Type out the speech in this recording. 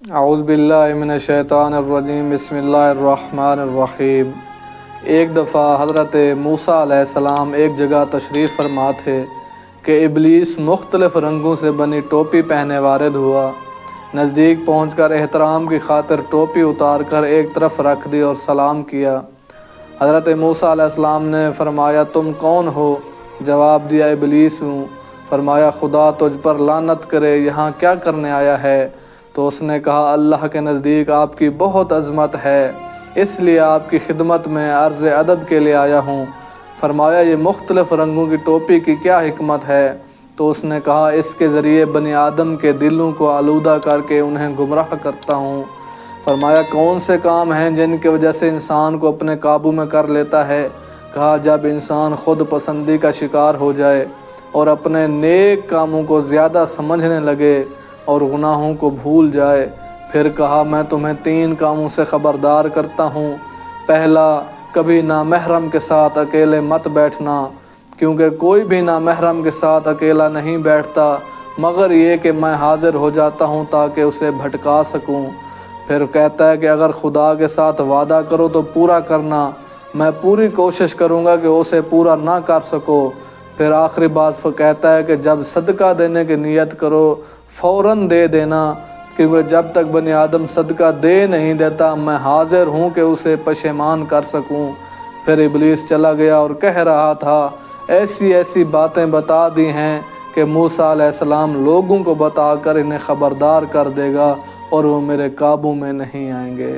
اعوذ باللہ من الشیطان الرجیم، بسم اللہ الرحمن الرحیم۔ ایک دفعہ حضرت موسیٰ علیہ السلام ایک جگہ تشریف فرما تھے کہ ابلیس مختلف رنگوں سے بنی ٹوپی پہنے وارد ہوا۔ نزدیک پہنچ کر احترام کی خاطر ٹوپی اتار کر ایک طرف رکھ دی اور سلام کیا۔ حضرت موسیٰ علیہ السلام نے فرمایا، تم کون ہو؟ جواب دیا، ابلیس ہوں۔ فرمایا، خدا تجھ پر لعنت کرے، یہاں کیا کرنے آیا ہے؟ تو اس نے کہا، اللہ کے نزدیک آپ کی بہت عظمت ہے، اس لیے آپ کی خدمت میں عرض ادب کے لیے آیا ہوں۔ فرمایا، یہ مختلف رنگوں کی ٹوپی کی کیا حکمت ہے؟ تو اس نے کہا، اس کے ذریعے بنی آدم کے دلوں کو آلودہ کر کے انہیں گمراہ کرتا ہوں۔ فرمایا، کون سے کام ہیں جن کی وجہ سے انسان کو اپنے قابو میں کر لیتا ہے؟ کہا، جب انسان خود پسندی کا شکار ہو جائے اور اپنے نیک کاموں کو زیادہ سمجھنے لگے اور گناہوں کو بھول جائے۔ پھر کہا، میں تمہیں 3 کاموں سے خبردار کرتا ہوں۔ پہلا، کبھی نامحرم کے ساتھ اکیلے مت بیٹھنا، کیونکہ کوئی بھی نامحرم کے ساتھ اکیلا نہیں بیٹھتا مگر یہ کہ میں حاضر ہو جاتا ہوں تاکہ اسے بھٹکا سکوں۔ پھر کہتا ہے کہ اگر خدا کے ساتھ وعدہ کرو تو پورا کرنا، میں پوری کوشش کروں گا کہ اسے پورا نہ کر سکو۔ پھر آخری بات کہتا ہے کہ جب صدقہ دینے کی نیت کرو فوراً دے دینا، کیونکہ جب تک بنی آدم صدقہ دے نہیں دیتا میں حاضر ہوں کہ اسے پشیمان کر سکوں۔ پھر ابلیس چلا گیا اور کہہ رہا تھا، ایسی ایسی باتیں بتا دی ہیں کہ موسیٰ علیہ السلام لوگوں کو بتا کر انہیں خبردار کر دے گا اور وہ میرے قابو میں نہیں آئیں گے۔